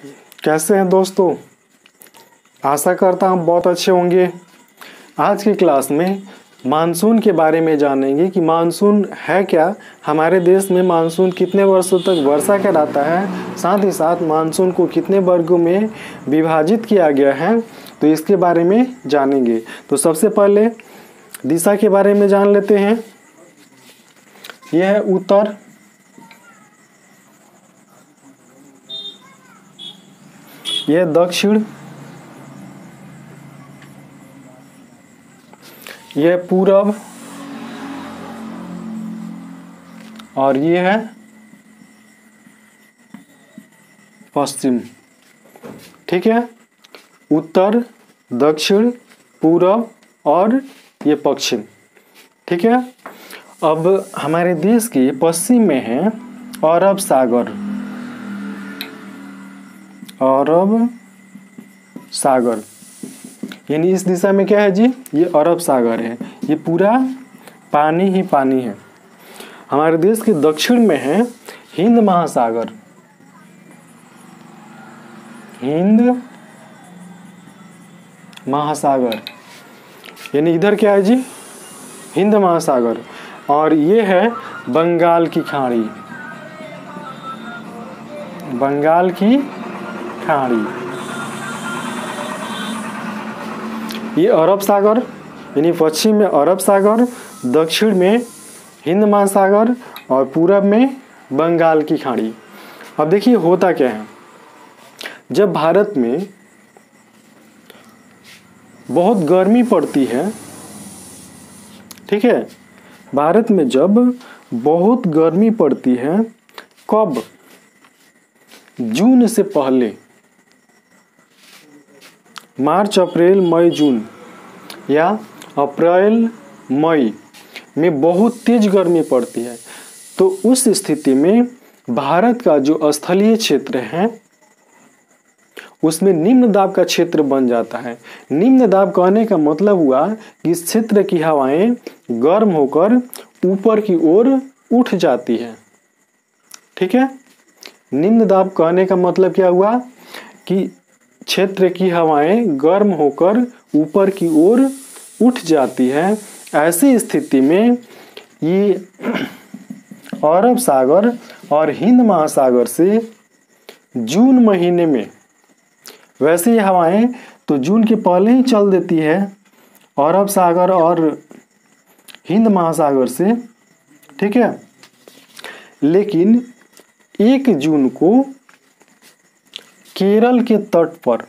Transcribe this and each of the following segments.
कैसे हैं दोस्तों? आशा करता हूँ बहुत अच्छे होंगे। आज की क्लास में मानसून के बारे में जानेंगे कि मानसून है क्या, हमारे देश में मानसून कितने वर्षों तक वर्षा कराता है, साथ ही साथ मानसून को कितने वर्गों में विभाजित किया गया है, तो इसके बारे में जानेंगे। तो सबसे पहले दिशा के बारे में जान लेते हैं। यह है उत्तर, यह दक्षिण, यह पूरब और ये है पश्चिम। ठीक है, उत्तर, दक्षिण, पूरब और ये पश्चिम। ठीक है, अब हमारे देश के पश्चिम में है अरब सागर। अरब सागर यानी इस दिशा में क्या है जी? ये अरब सागर है, ये पूरा पानी ही पानी है। हमारे देश के दक्षिण में है हिंद महासागर। हिंद महासागर यानी इधर क्या है जी? हिंद महासागर। और ये है बंगाल की खाड़ी। बंगाल की खाड़ी, ये अरब सागर यानी पश्चिम में अरब सागर, दक्षिण में हिंद महासागर और पूरब में बंगाल की खाड़ी। अब देखिए होता क्या है, जब भारत में बहुत गर्मी पड़ती है, ठीक है, भारत में जब बहुत गर्मी पड़ती है, कब? जून से पहले, मार्च, अप्रैल, मई, जून या अप्रैल मई में बहुत तेज गर्मी पड़ती है। तो उस स्थिति में भारत का जो स्थलीय क्षेत्र है उसमें निम्न दाब का क्षेत्र बन जाता है। निम्न दाब कहने का मतलब हुआ कि इस क्षेत्र की हवाएं गर्म होकर ऊपर की ओर उठ जाती है। ठीक है, निम्न दाब कहने का मतलब क्या हुआ कि क्षेत्र की हवाएं गर्म होकर ऊपर की ओर उठ जाती है। ऐसी स्थिति में ये अरब सागर और हिंद महासागर से जून महीने में, वैसे ये हवाएं तो जून के पहले ही चल देती है अरब सागर और हिंद महासागर से, ठीक है, लेकिन 1 जून को केरल के तट पर,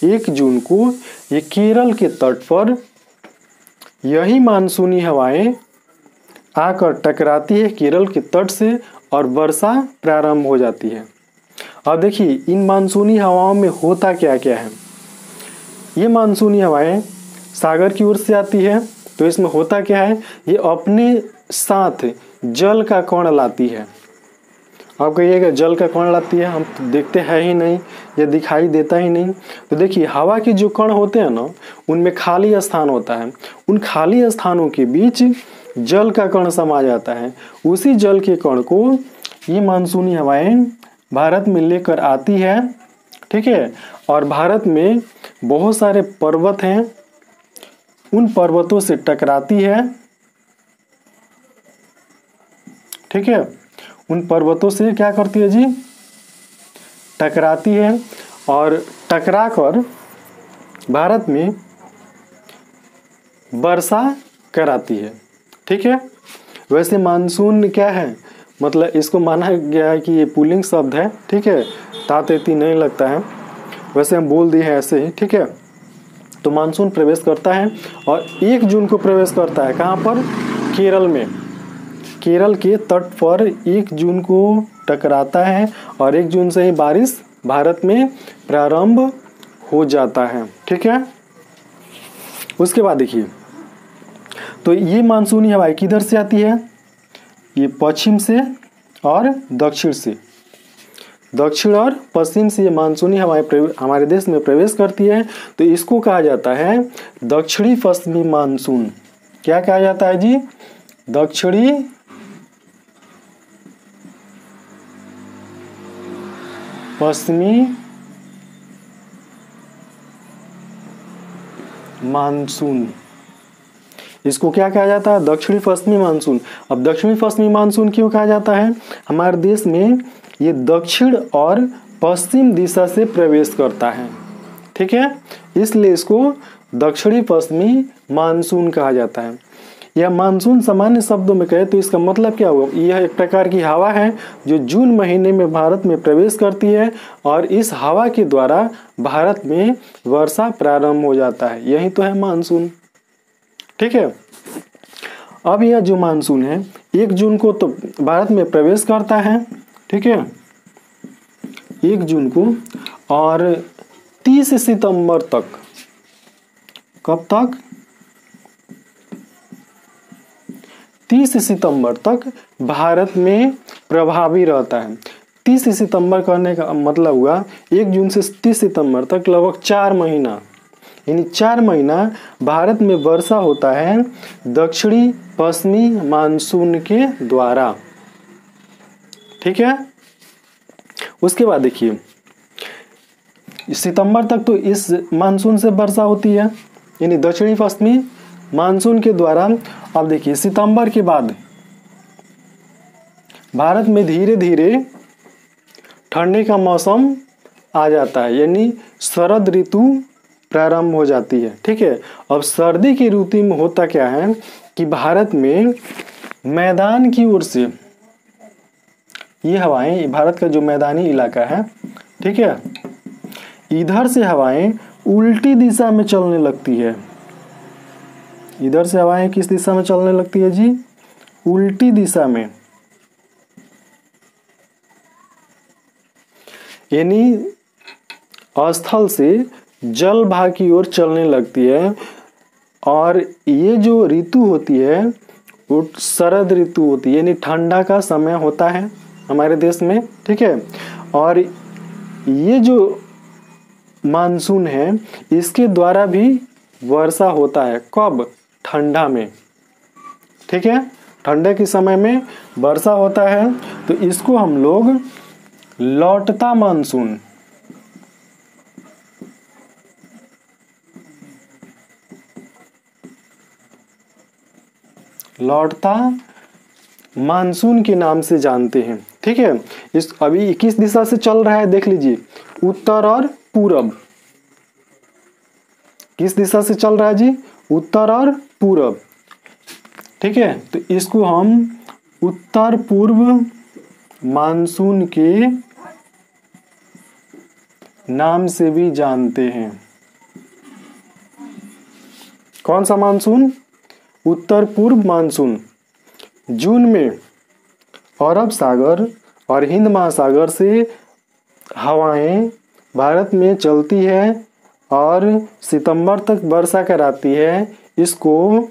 1 जून को ये केरल के तट पर यही मानसूनी हवाएं आकर टकराती है केरल के तट से और वर्षा प्रारंभ हो जाती है। अब देखिए इन मानसूनी हवाओं में होता क्या क्या है। ये मानसूनी हवाएं सागर की ओर से आती है, तो इसमें होता क्या है, ये अपने साथ जल का कण लाती है। आप कहिएगा जल का कण लाती है, हम तो देखते हैं ही नहीं, ये दिखाई देता ही नहीं। तो देखिए हवा के जो कण होते हैं ना, उनमें खाली स्थान होता है, उन खाली स्थानों के बीच जल का कण समा जाता है। उसी जल के कण को ये मानसूनी हवाएं भारत में लेकर आती है। ठीक है, और भारत में बहुत सारे पर्वत हैं, उन पर्वतों से टकराती है। ठीक है, उन पर्वतों से क्या करती है जी? टकराती है और टकराकर भारत में वर्षा कराती है। ठीक है, वैसे मानसून क्या है, मतलब इसको माना गया है कि ये पुल्लिंग शब्द है। ठीक है, तातेती नहीं लगता है, वैसे हम बोल दिए हैं ऐसे ही। ठीक है, तो मानसून प्रवेश करता है और 1 जून को प्रवेश करता है। कहाँ पर? केरल में, केरल के तट पर 1 जून को टकराता है और 1 जून से ही बारिश भारत में प्रारंभ हो जाता है। ठीक है, उसके बाद देखिए, तो ये मानसूनी हवाएं किधर से आती है? ये पश्चिम से और दक्षिण से, दक्षिण और पश्चिम से ये मानसूनी हवाएं हमारे देश में प्रवेश करती है। तो इसको कहा जाता है दक्षिणी पश्चिमी मानसून। क्या कहा जाता है जी? दक्षिणी पश्चिमी मानसून, इसको क्या कहा जाता है? दक्षिणी पश्चिमी मानसून। अब दक्षिणी पश्चिमी मानसून क्यों कहा जाता है? हमारे देश में ये दक्षिण और पश्चिम दिशा से प्रवेश करता है, ठीक है, इसलिए इसको दक्षिणी पश्चिमी मानसून कहा जाता है। यह मानसून सामान्य शब्दों में कहे तो इसका मतलब क्या हुआ? यह एक प्रकार की हवा है जो जून महीने में भारत में प्रवेश करती है और इस हवा के द्वारा भारत में वर्षा प्रारंभ हो जाता है, यही तो है मानसून, ठीक है। अब यह जो मानसून है 1 जून को तो भारत में प्रवेश करता है, ठीक है, 1 जून को, और 30 सितंबर तक, कब तक? 30 सितंबर तक भारत में प्रभावी रहता है। 30 सितंबर कहने का मतलब हुआ 1 जून से 30 सितंबर तक लगभग 4 महीना, यानी 4 महीना भारत में वर्षा होता है दक्षिणी पश्चिमी मानसून के द्वारा, ठीक है। उसके बाद देखिए सितंबर तक तो इस मानसून से वर्षा होती है, यानी दक्षिणी पश्चिमी मानसून के द्वारा। अब देखिए सितंबर के बाद भारत में धीरे धीरे ठंडी का मौसम आ जाता है, यानी शरद ऋतु प्रारंभ हो जाती है, ठीक है। अब सर्दी की ऋतु में होता क्या है कि भारत में मैदान की ओर से ये हवाएं, भारत का जो मैदानी इलाका है, ठीक है, इधर से हवाएं उल्टी दिशा में चलने लगती है। इधर से हवाएं किस दिशा में चलने लगती है जी? उल्टी दिशा में, यानी स्थल से जल भाग की ओर चलने लगती है। और ये जो ऋतु होती है वो शरद ऋतु होती है, यानी ठंडा का समय होता है हमारे देश में, ठीक है। और ये जो मानसून है इसके द्वारा भी वर्षा होता है, कब? ठंडा में, ठीक है, ठंडे के समय में वर्षा होता है। तो इसको हम लोग लौटता मानसून, लौटता मानसून के नाम से जानते हैं, ठीक है। इस अभी किस दिशा से चल रहा है देख लीजिए, उत्तर और पूरब। किस दिशा से चल रहा है जी? उत्तर और पूरब, ठीक है। तो इसको हम उत्तर पूर्व मानसून के नाम से भी जानते हैं। कौन सा मानसून? उत्तर पूर्व मानसून। जून में अरब सागर और हिंद महासागर से हवाएं भारत में चलती है और सितंबर तक वर्षा कराती है। इसको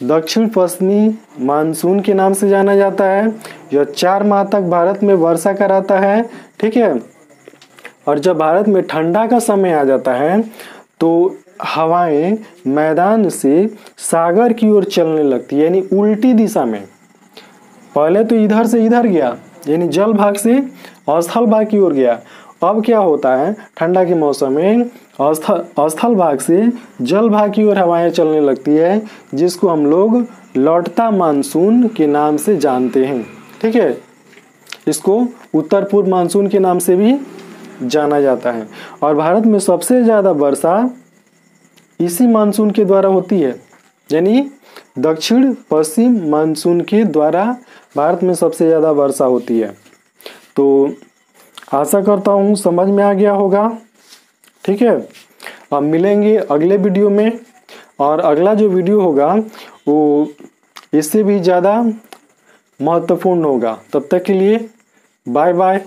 दक्षिण पश्चिमी मानसून के नाम से जाना जाता है। यह 4 माह तक भारत में वर्षा कराता है, ठीक है। और जब भारत में ठंडा का समय आ जाता है तो हवाएं मैदान से सागर की ओर चलने लगती है, यानी उल्टी दिशा में। पहले तो इधर से इधर गया, यानी जल भाग से स्थल भाग की ओर गया। अब क्या होता है, ठंडा के मौसम में स्थल भाग से जल भाग की ओर हवाएं चलने लगती है, जिसको हम लोग लौटता मानसून के नाम से जानते हैं, ठीक है। इसको उत्तर पूर्व मानसून के नाम से भी जाना जाता है। और भारत में सबसे ज़्यादा वर्षा इसी मानसून के द्वारा होती है, यानी दक्षिण पश्चिम मानसून के द्वारा भारत में सबसे ज़्यादा वर्षा होती है। तो आशा करता हूँ समझ में आ गया होगा, ठीक है। अब मिलेंगे अगले वीडियो में, और अगला जो वीडियो होगा वो इससे भी ज़्यादा महत्वपूर्ण होगा। तब तक के लिए बाय बाय।